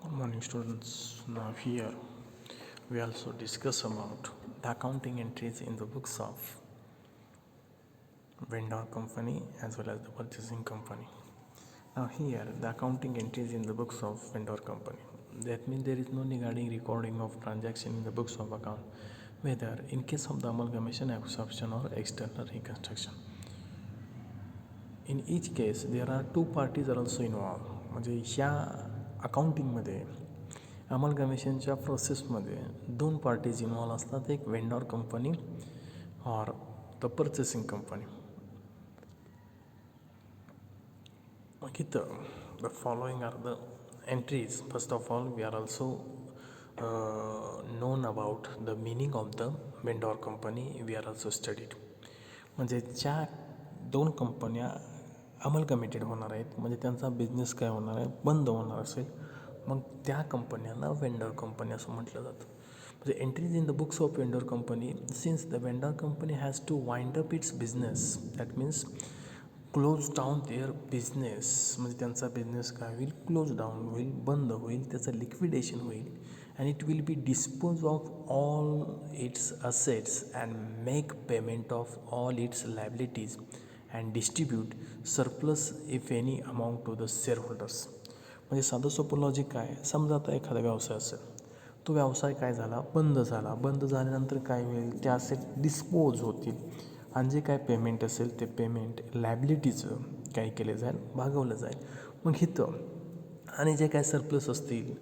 Good morning, students. Now here we also discuss about the accounting entries in the books of vendor company as well as the purchasing company. Now here the accounting entries in the books of vendor company. That means there is no regarding recording of transaction in the books of account, whether in case of the amalgamation, absorption or external reconstruction. In each case there are two parties are also involved. म्हणजे ह्या अकाउंटिंगमध्ये अमलगमेशनच्या प्रोसेसमध्ये दोन parties involve असतात, एक vendor company और the purchasing company. मग इथं the following are the entries. First of all we are also known about the meaning of the vendor company. We are also studied. म्हणजे ज्या दोन कंपन्या अमलगमेटेड होणार आहेत, म्हणजे त्यांचा बिझनेस काय होणार आहे, बंद होणार असेल, मग त्या कंपन्यांना वेंडर कंपनी असं म्हटलं जातं. म्हणजे entries in the books of vendor company. Since the vendor company has to wind up its business, that means close down their business. म्हणजे त्यांचा बिझनेस काय होईल, क्लोज डाऊन होईल, बंद होईल, त्याचं लिक्विडेशन होईल. And it will be dispose of all its assets and make payment of all its liabilities and distribute surplus if any amount to the share holders. म्हणजे साधं सोपं लॉजिक काय, समजा आता एखादा व्यवसाय असेल, तो व्यवसाय काय झाला, बंद झाला. बंद झाल्यानंतर काय होईल, त्या असेट डिस्पोज होतील आणि जे काय पेमेंट असेल ते पेमेंट लायबिलिटीचं काय केलं जाईल, भागवलं जाईल. मग इथं आणि जे काय सरप्लस असतील,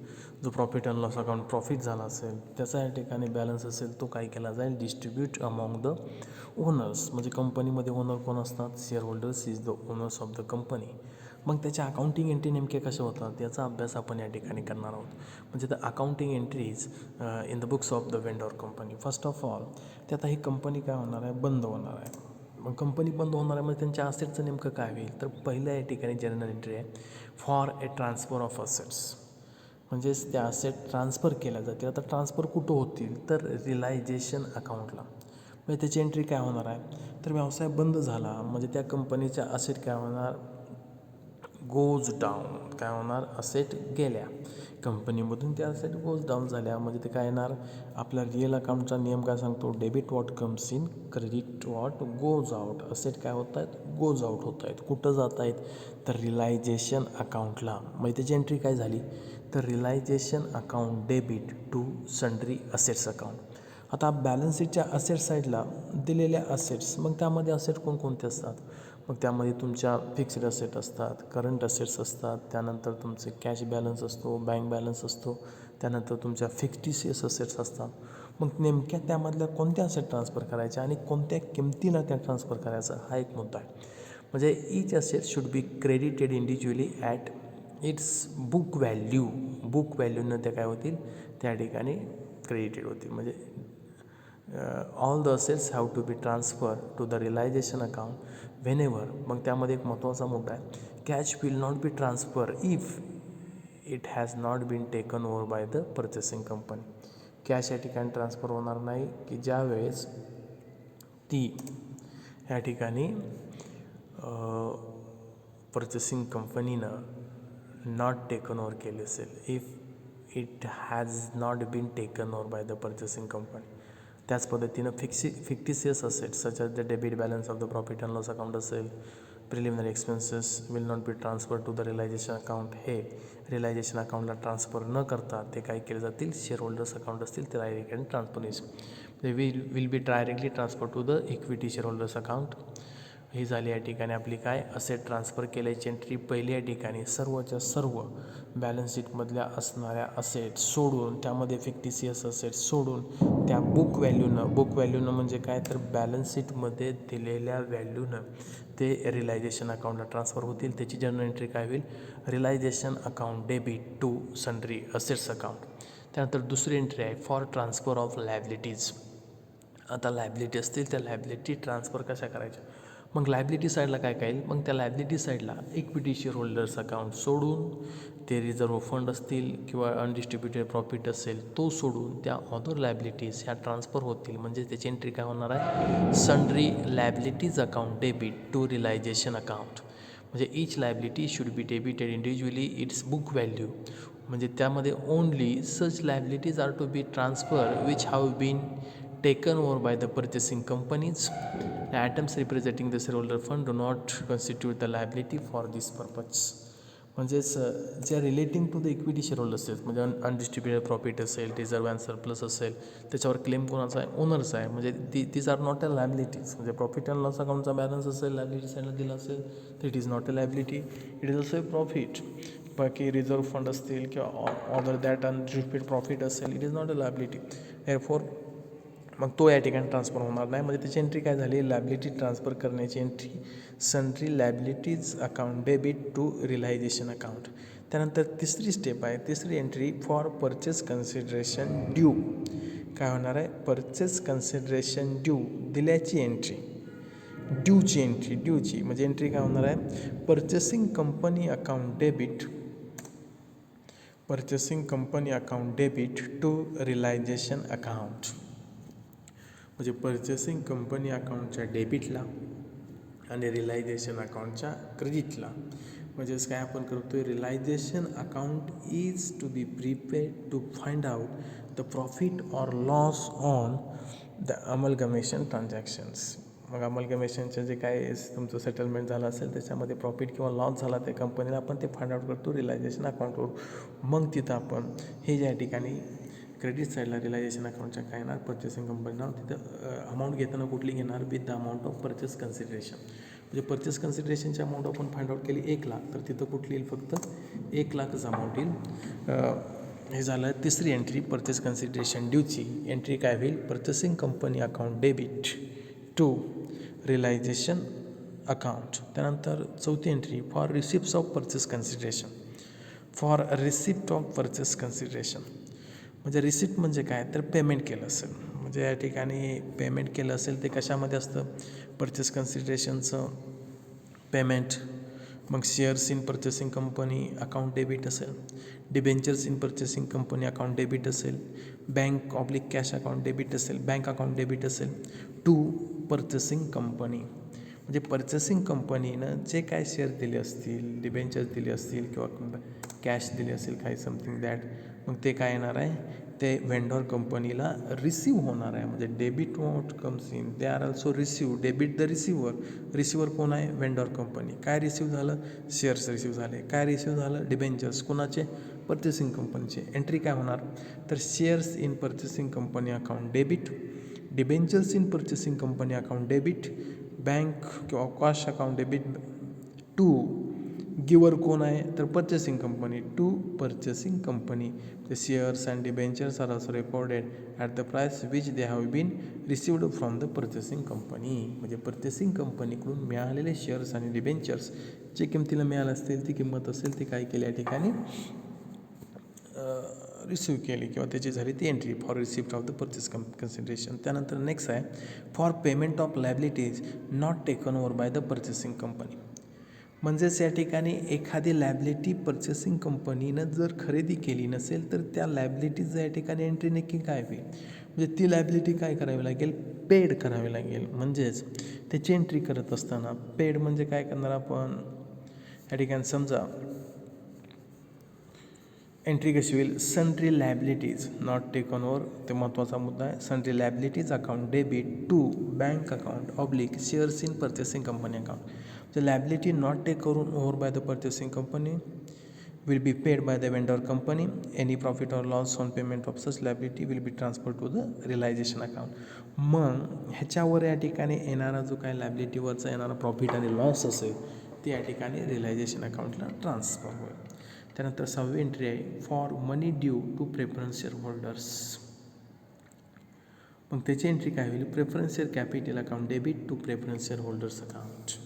जो profit and loss account profit झाला असेल, त्याचा या ठिकाणी बॅलन्स असेल, तो काय केला जाईल, डिस्ट्रीब्यूट अमॉंग द ओनर्स. म्हणजे कंपनीमध्ये ओनर कोण असतात, share holders is the owners of the company. मग त्याच्या अकाउंटिंग एंट्री नेमके कशा होतात याचा अभ्यास आपण या ठिकाणी करणार आहोत. म्हणजे the accounting entries in the books of the vendor company. First of all त्यात ही कंपनी काय होणार आहे, बंद होणार आहे. मग कंपनी बंद होणार आहे म्हणजे त्यांच्या असेटचं नेमकं काय होईल, तर पहिल्या या ठिकाणी जनरल एंट्री आहे for a transfer of assets. म्हणजेच त्या असेट ट्रान्सफर केल्या जातील. आता ट्रान्सफर कुठं होतील, तर रिलायझेशन अकाउंटला. म्हणजे त्याची एंट्री काय होणार आहे, तर व्यवसाय बंद झाला म्हणजे त्या कंपनीच्या असेट काय होणार, गोज डाऊन. काय होणार, असेट गेल्या कंपनीमधून, त्या असेट गोज डाऊन झाल्या म्हणजे ते काय येणार, आपला रिअल अकाउंटचा नियम काय सांगतो, debit what comes in, credit what goes out. Asset काय होत आहेत, गोज आउट होत आहेत. कुठं जात आहेत, तर रिलायझेशन अकाउंटला. म्हणजे त्याची एंट्री काय झाली, तर realisation account debit to sundry assets account. आता बॅलन्स शीटच्या असेट साईडला दिलेल्या असेट्स, मग त्यामध्ये असेट कोणकोणते असतात, मग त्यामध्ये तुमच्या फिक्स्ड असेट असतात, करंट असेट्स असतात, त्यानंतर तुमचे कॅश बॅलन्स असतो, बँक बॅलन्स असतो, त्यानंतर तुमच्या फिक्स्टिशियस असेट्स असतात. मग नेमक्या त्यामधल्या कोणत्या असेट ट्रान्सफर करायच्या आणि कोणत्या किमतीला त्या ट्रान्सफर करायचा, हा एक मुद्दा आहे. म्हणजे each asset should be credited individually at its book value. Book व्हॅल्यूनं त्या काय होतील, त्या ठिकाणी क्रेडिटेड होतील. म्हणजे all the assets have to be transfer to the realisation account whenever. मग त्यामध्ये एक महत्त्वाचा मुद्दा आहे, cash will not be transfer if it has not been taken over by the purchasing company. Cash या ठिकाणी ट्रान्सफर होणार नाही की ज्या वेळेस ती या ठिकाणी पर्चेसिंग कंपनीनं नॉट टेकन ओव्हर केले असेल. If it has not been taken over by the purchasing company. त्याच पद्धतीनं fictitious assets such as the debit balance of the profit and loss account असेल, preliminary expenses will not be transfer to the realisation account. हे realisation अकाउंटला transfer न करता ते काय केले जातील, शेअर होल्डर्स अकाउंट असतील त्याला ठिकाणी transfer will be directly transfer to the equity share holders account. ही झाली या ठिकाणी आपली काय, असेट ट्रान्सफर केल्याची एंट्री. पहिली या ठिकाणी सर्वच्या सर्व बॅलन्स शीटमधल्या असणाऱ्या असेट सोडून, त्यामध्ये फिक्टिशियस असेट्स सोडून त्या बुक व्हॅल्यूनं म्हणजे काय, तर बॅलन्स शीटमध्ये दिलेल्या व्हॅल्यूनं ते रिलायझेशन अकाउंटला ट्रान्सफर होतील. त्याची जनरल एंट्री काय होईल, realisation account debit to sundry assets account. त्यानंतर दुसरी एंट्री आहे फॉर ट्रान्सफर ऑफ लायबिलिटीज. आता लायबिलिटी असतील त्या लायबिलिटी ट्रान्सफर कशा करायच्या, मग लायबिलिटी साईडला काय काय येईल, मग त्या लायबिलिटी साईडला इक्विटी शेअर होल्डर्स अकाउंट सोडून, ते रिझर्व्ह फंड असतील किंवा अनडिस्ट्रीब्युटेड प्रॉफिट असेल तो सोडून त्या अदर लायबिलिटीज ह्या ट्रान्सफर होतील. म्हणजे त्याची एंट्री काय होणार आहे, sundry liabilities account debit to realisation account. म्हणजे each liability should be debited individually its book value. म्हणजे त्यामध्ये only such liabilities are to be transfer which have been taken over by the purchasing companies. The items representing the shareholder fund do not constitute the liability for this purpose. म्हणजेच ज्या relating to the equity shareholder असेल, म्हणजे undistributed profit असेल, reserve and surplus असेल, त्याच्यावर claim कोणाचा आहे? ओनरचा आहे. म्हणजे these are not a liabilities. म्हणजे प्रॉफिट अँड लॉस अकाउंटचा बॅलन्स असेल, लायबिलिटी साईडला दिला असेल तर it is not a liability, it is also a profit. बाकी रिझर्व्ह फंड असतील किंवा ऑदर दॅट अनडिस्ट्रीब्युटेड प्रॉफिट असेल, it is not a liability. Therefore मग तो या ठिकाणी ट्रान्सफर होणार नाही. म्हणजे त्याची एंट्री काय झाली? लायबिलिटी ट्रान्सफर करण्याची entry sundry liabilities account debit to realisation account. त्यानंतर तिसरी स्टेप आहे, तिसरी entry for purchase consideration due. काय होणार आहे? परचेस कन्सिडरेशन ड्यू दिल्याची एंट्री, ड्यूची एंट्री, ड्यूची म्हणजे एंट्री काय होणार आहे? Purchasing company account debit, purchasing company account debit to realisation account. म्हणजे पर्चेसिंग कंपनी अकाउंटच्या डेबिटला आणि रिलायझेशन अकाउंटच्या क्रेडिटला. म्हणजेच काय आपण करतो आहे? Realisation account is to be prepared to find out the profit or loss on the amalgamation transactions. मग अमलगमेशनचं जे काय तुमचं सेटलमेंट झालं असेल त्याच्यामध्ये प्रॉफिट किंवा लॉस झाला त्या कंपनीला, आपण ते फाइंड आउट करतो रिलायझेशन अकाउंटवर. मग तिथं आपण हे ज्या ठिकाणी क्रेडिट साईडला रिलायझेशन अकाउंटच्या काय येणार? पर्चेसिंग कंपनीला तिथं अमाऊंट घेताना कुठली घेणार? With the amount of purchase consideration. म्हणजे परचेस कन्सिडरेशनची अमाऊंट आपण फाइंड आउट केली 1,00,000, तर तिथं कुठली येईल? फक्त 1,00,000च अमाऊंट येईल. हे झालं तिसरी एंट्री परचेस कन्सिडरेशन ड्यूची. एंट्री काय होईल? Purchasing company account debit to realisation account. त्यानंतर चौथी entry for receipts of purchase consideration, for receipt of purchase consideration. म्हणजे रिसिप्ट म्हणजे काय? तर पेमेंट केलं असेल. म्हणजे या ठिकाणी पेमेंट केलं असेल ते कशामध्ये असतं? परचेस कन्सिडरेशनचं पेमेंट. मग shares in purchasing company account debit असेल, debentures in purchasing company account debit असेल, bank oblique cash account debit असेल, बँक अकाउंट डेबिट असेल टू परचेसिंग कंपनी. म्हणजे पर्चेसिंग कंपनीनं जे काय शेअर दिले असतील, डिबेंचर्स दिले असतील किंवा कॅश दिले असेल काही समथिंग दॅट, मग ते काय येणार आहे? ते वेंडॉर कंपनीला रिसीव होणार आहे. म्हणजे debit what comes in, they are also receive, debit the receiver. Receiver कोण आहे? वेंडॉर कंपनी. काय रिसीव झालं? शेअर्स रिसीव झाले. काय रिसीव झालं? डिबेंचर्स. कोणाचे? पर्चेसिंग कंपनीचे. एंट्री काय होणार? तर shares in purchasing company account debit, debentures in purchasing company account debit, bank किंवा cash account debit to giver कोण आहे? तर purchasing company, to purchasing company. The shares and debentures are also recorded at the price which they have been received from the purchasing company. म्हणजे purchasing कंपनीकडून मिळालेले shares आणि debentures जे किमतीला मिळाले असतील, ती किंमत असेल ती काय केली या ठिकाणी? रिसिव्ह केली किंवा त्याची झाली ती entry for receipt of the purchase consideration. त्यानंतर नेक्स्ट आहे for payment of liabilities not taken over by the purchasing company. म्हणजेच या ठिकाणी एखादी लायबिलिटी पर्चेसिंग कंपनीनं जर खरेदी केली नसेल तर त्या लायबिलिटीचं या ठिकाणी एंट्री नक्की काय होईल? म्हणजे ती लायबिलिटी काय करावी लागेल? पेड करावी लागेल. म्हणजेच त्याची एंट्री करत असताना पेड म्हणजे काय करणार आपण या ठिकाणी? समजा एंट्री कशी होईल? Sundry liabilities not taken over, ते महत्त्वाचा मुद्दा आहे. Sundry liabilities account debit to bank account oblique shares in purchasing company account. The liability not taken over by the purchasing company will be paid by the vendor company. Any profit or loss on payment of such liability will be transferred to the realization account. मग ह्याच्यावर या ठिकाणी येणारा जो काय लायबिलिटीवरचा येणारा profit आणि loss असेल ते या ठिकाणी रिलायझेशन अकाउंटला ट्रान्सफर होईल. त्यानंतर 6वी एंट्री आहे for money due to preference share holders. मग त्याची एंट्री काय होईल? Preference share capital account debit to preference share holders account.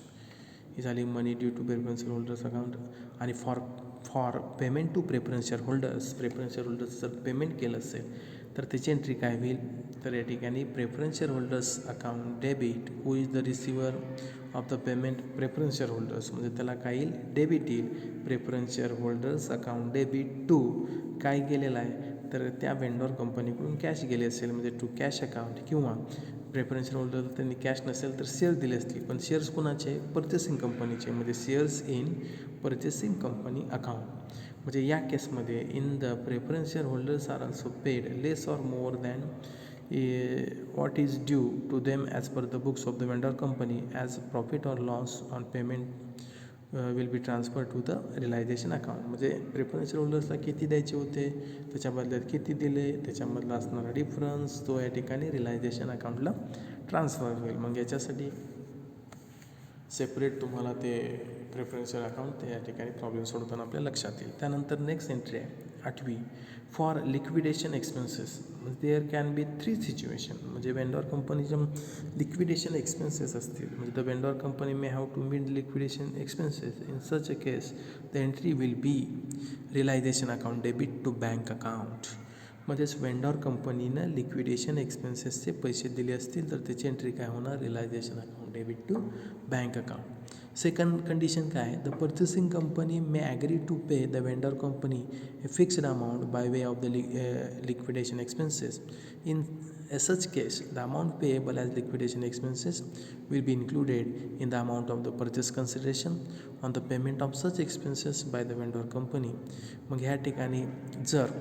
ही झाली money due to preference share holders account. आणि for payment to preference share holders, preference share holders जर payment केलं असेल तर त्याची एंट्री काय होईल? तर या ठिकाणी preference share holders account debit who is the receiver of the payment preference share holders. म्हणजे त्याला काय येईल? डेबिट येईल. Preference share holders account debit to काय गेलेला आहे? तर त्या वेंडॉर कंपनीकडून कॅश गेले असेल म्हणजे टू कॅश अकाउंट किंवा प्रेफरन्शियल होल्डर त्यांनी कॅश नसेल तर शेअर दिले असतील, पण शेअर्स कोणाचे? पर्चेसिंग कंपनीचे, म्हणजे shares in purchasing company account. म्हणजे या केसमध्ये in the preferential holders are also paid less or more than what is due to them as per the books of the vendor company as profit or loss on payment will be transferred to the realization account. म्हणजे preferential होल्डर्सला किती द्यायचे होते, त्याच्या बदल्यात किती दिले, त्याच्यामधला असणारा डिफरन्स तो या ठिकाणी रिलायझेशन अकाउंटला ट्रान्सफर होईल. मग याच्यासाठी सेपरेट तुम्हाला ते प्रेफरन्शियल अकाउंट ते या ठिकाणी प्रॉब्लेम सोडवताना आपल्या लक्षात येईल. त्यानंतर नेक्स्ट एंट्री आहे 8वी for liquidation expenses. There can be 3 situation. म्हणजे वेंडॉर कंपनीचे लिक्विडेशन एक्सपेन्सेस असतील, म्हणजे the vendor company may have to meet liquidation expenses. In such a case the entry will be realisation account debit to bank account. म्हणजेच vendor कंपनीनं liquidation एक्सपेन्सेसचे पैसे दिले असतील तर त्याची एंट्री काय होणार? Realisation account debit to bank account. Second condition काय आहे? The purchasing company may agree to pay the vendor company a fixed amount by way of the liquidation expenses. In such case the amount payable as liquidation expenses will be included in the amount of the purchase consideration on the payment of such expenses by the vendor company. मग ह्या ठिकाणी जर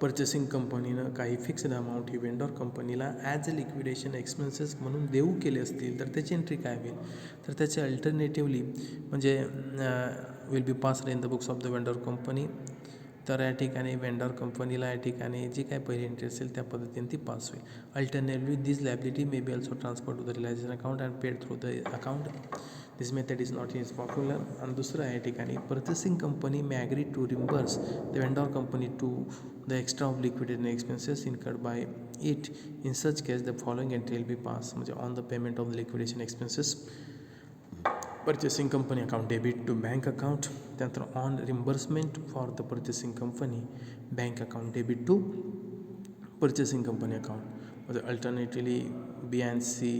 purchasing कंपनीनं काही fixed amount ही वेंडॉर कंपनीला as a liquidation expenses म्हणून देऊ केले असतील तर त्याची एंट्री काय होईल? तर त्याचे अल्टरनेटिव्हली म्हणजे will be passed in the books of the vendor company. तर या ठिकाणी वेंडॉर कंपनीला या ठिकाणी जी काही पहिली एंट्री असेल त्या पद्धतीने ती पास होईल. Alternatively this liability may be also transfer to the realisation account and paid through the account. This method is not is popular. आणि दुसरं आहे या ठिकाणी purchasing company may agree to reimburse the vendor company to the extra of liquidated expenses incurred by it. In such case the following entry will be passed. म्हणजे on the payment of the liquidation expenses purchasing company account debit to bank account. त्यानंतर on reimbursement for the purchasing company bank account debit to purchasing company account. म्हणजे alternatively B and C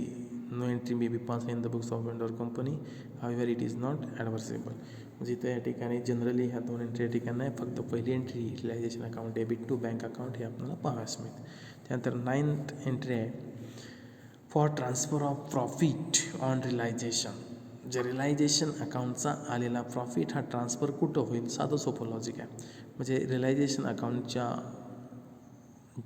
no entry may be passed in the books of vendor company, however it is not admissible. म्हणजे इथं या ठिकाणी generally ह्या 2 entry या ठिकाणी नाही, फक्त पहिली entry realisation account debit to bank account हे आपल्याला पाहावयास मिळते. त्यानंतर 9th एंट्री आहे for transfer of profit on realisation. जे रिलायझेशन अकाउंटचा आलेला प्रॉफिट हा ट्रान्सफर कुठं होईल? साधं सोपं लॉजिक आहे. म्हणजे रिलायझेशन अकाउंटच्या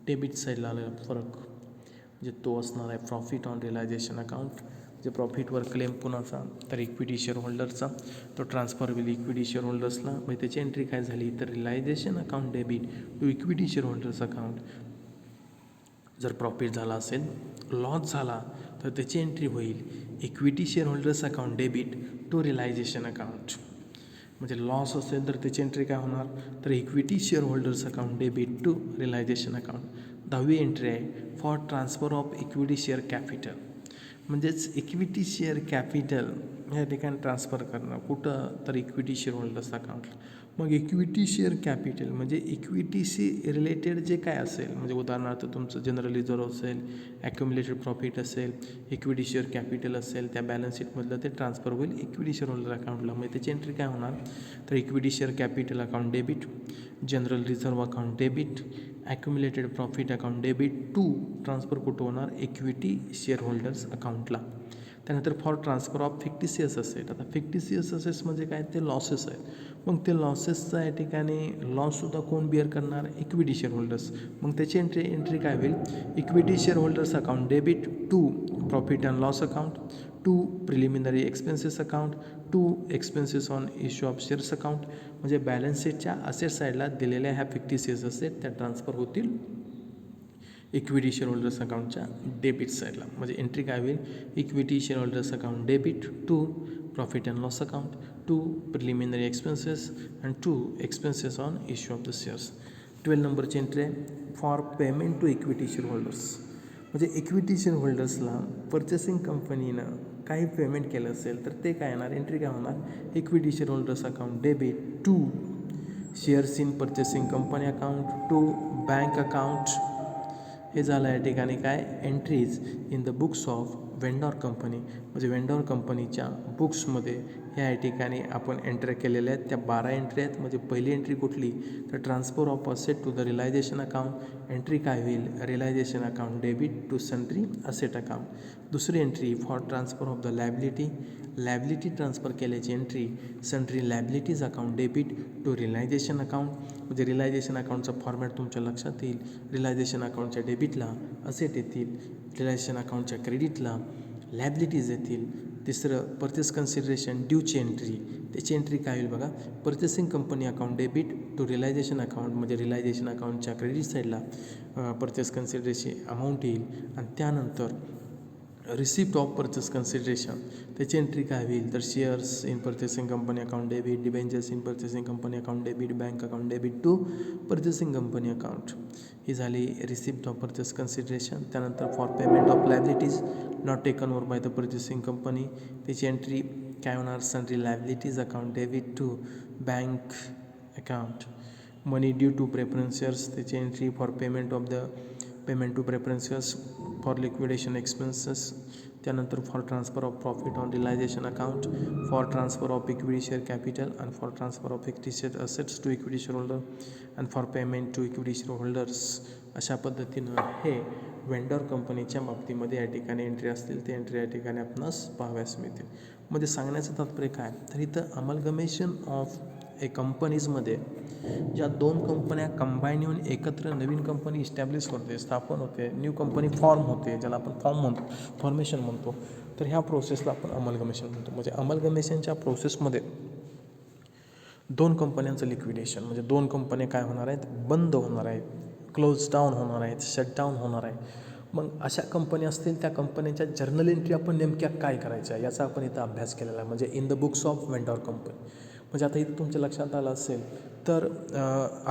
डेबिट साईडला आलेला फरक म्हणजे तो असणार आहे प्रॉफिट ऑन रिलायझेशन अकाउंट. जे प्रॉफिटवर क्लेम कुणाचा? तर इक्विटी शेअर होल्डरचा. तो ट्रान्सफर होईल इक्विटी शेअर होल्डर्सला. म्हणजे त्याची एंट्री काय झाली? तर realisation account debit to equity share holders account. जर प्रॉफिट झाला असेल, लॉस झाला तर त्याची एंट्री होईल equity share holders account debit to realisation account. म्हणजे लॉस असेल तर त्याची एंट्री काय होणार? तर equity share holders account debit to realisation account. 10वी एंट्री आहे for transfer of equity share capital. म्हणजेच इक्विटी शेअर कॅपिटल या ठिकाणी ट्रान्सफर करणं कुठं? तर इक्विटी शेअर होल्डर्स अकाउंटला. मग इक्विटी शेअर कॅपिटल म्हणजे इक्विटीशी रिलेटेड जे काय असेल, म्हणजे उदाहरणार्थ तुमचं जनरल रिझर्व असेल, ॲक्युम्युलेटेड प्रॉफिट असेल, इक्विटी शेअर कॅपिटल असेल, त्या बॅलन्स शीटमधलं ते ट्रान्सफर होईल इक्विटी शेअर होल्डर अकाउंटला. म्हणजे त्याची एंट्री काय होणार? तर equity share capital account debit, general reserve account debit, accumulated profit account debit to transfer कुठं होणार? इक्विटी शेअर होल्डर्स अकाउंटला. त्यानंतर for transfer of fictitious asset. आता फिक्टिशियस असेट्स म्हणजे काय? ते लॉसेस आहेत. मग ते लॉसेसचा या ठिकाणी लॉससुद्धा कोण बिअर करणार? Equity share holders. मग त्याची एंट्री काय होईल? Equity share holders account debit to profit and loss account, to preliminary expenses account, to expenses on issue of shares account. म्हणजे बॅलन्स शीटच्या असेट साईडला दिलेल्या ह्या फिक्टिशियस असेट त्या ट्रान्सफर होतील इक्विटी शेअर होल्डर्स अकाउंटच्या डेबिट साईडला. म्हणजे एंट्री काय होईल? Equity share holders account debit to profit and loss account, to preliminary expenses and to expenses on issue of the shares. 12 नंबरची एंट्री आहे for payment to equity share holders. म्हणजे equity share होल्डर्सला purchasing कंपनीनं काही payment केलं असेल तर ते काय येणार? एंट्री काय होणार? Equity share holders account debit to shares in purchasing company account to bank account. हे झालं या ठिकाणी काय? Entries in the books of vendor company. म्हणजे वेंडॉर कंपनीच्या बुक्समध्ये ह्या ठिकाणी आपण एंट्री केलेल्या आहेत. त्या 12 एंट्री आहेत. म्हणजे पहिली एंट्री कुठली तर transfer of asset to the realisation account. Entry काय होईल realisation account debit to sundry asset account. दुसरी entry for transfer of the liability transfer केल्याची entry sundry liabilities account debit to realisation account. म्हणजे realisation अकाउंटचा format तुमच्या लक्षात येईल. Realisation अकाउंटच्या डेबिटला असेट येतील, रिलायझेशन अकाउंटच्या क्रेडिटला लॅबिलिटीज येतील. तिसरं परचेस कन्सिडरेशन ड्यूची एंट्री. त्याची एंट्री काय होईल बघा purchasing company account debit to realisation account. म्हणजे रिलायझेशन अकाउंटच्या क्रेडिट साईडला परचेस कन्सिडरेशन अमाऊंट येईल. आणि त्यानंतर रिसिप्ट ऑफ परचेस कन्सिडरेशन त्याची एंट्री काय होईल तर shares in purchasing company account debit, debentures in purchasing company account debit, bank account debit to purchasing company account. ही झाली रिसिप्ट ऑफ परचेस कन्सिडरेशन. त्यानंतर for payment of liabilities not taken over by the purchasing company. त्याची entry काय होणार sundry liabilities account debit to bank account. Money due to preference shares त्याची entry for payment to preference shares for liquidation expenses. त्यानंतर for transfer of profit on realisation account, for transfer of equity share capital आणि for transfer of equity share assets to equity share holder आणि for payment to equity share holders. अशा पद्धतीनं हे vendor कंपनीच्या बाबतीमध्ये या ठिकाणी एंट्री असतील ते एंट्री या ठिकाणी आपणास पाहाव्यास मिळतील. म्हणजे सांगण्याचं तात्पर्य काय तर इथं अमलगमेशन ऑफ ए कंपनीजमध्ये ज्या दोन कंपन्या कंबाईन येऊन एकत्र नवीन कंपनी इस्टॅब्लिश होते, स्थापन होते, न्यू कंपनी फॉर्म होते, ज्याला आपण फॉर्मेशन म्हणतो. तर ह्या प्रोसेसला आपण अमलगमेशन म्हणतो. म्हणजे अमलगमेशनच्या प्रोसेसमध्ये दोन कंपन्यांचं लिक्विडेशन म्हणजे दोन कंपन्या काय होणार आहेत बंद होणार आहेत, क्लोज डाऊन होणार आहेत, शटडाऊन होणार आहे. मग अशा कंपन्या असतील त्या कंपन्यांच्या जर्नल एंट्री आपण नेमक्या काय करायच्या याचा आपण इथं अभ्यास केलेला आहे. म्हणजे in the books of vendor company. म्हणजे आता इथं तुमच्या लक्षात आलं असेल तर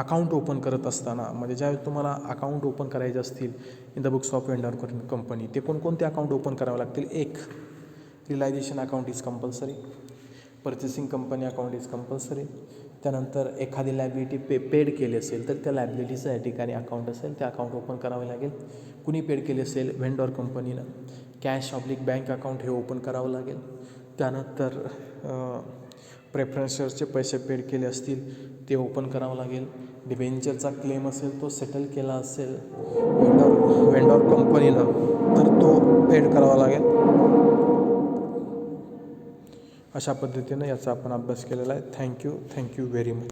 अकाउंट ओपन करत असताना म्हणजे ज्यावेळेस तुम्हाला अकाउंट ओपन करायचे असतील in the books of vendor company ते कोणकोणते अकाउंट ओपन करावे लागतील. एक realisation account is compulsory, purchasing company account is compulsory. त्यानंतर एखादी लायबिलिटी पेड केली असेल तर त्या लायबिलिटीचं या ठिकाणी अकाउंट असेल ते अकाउंट ओपन करावे लागेल. कुणी पेड केली असेल वेंडर कंपनीनं कॅश ऑब्लिक बँक अकाउंट हे ओपन करावं लागेल. त्यानंतर प्रेफरन्स शेअर्सचे पैसे पेड केले असतील ते ओपन करावं लागेल. डिबेंचरचा क्लेम असेल तो सेटल केला असेल वेंडर कंपनीनं तर तो पेड करावा लागेल. अशा पद्धतीनं याचा आपण अभ्यास केलेला आहे. Thank you very much.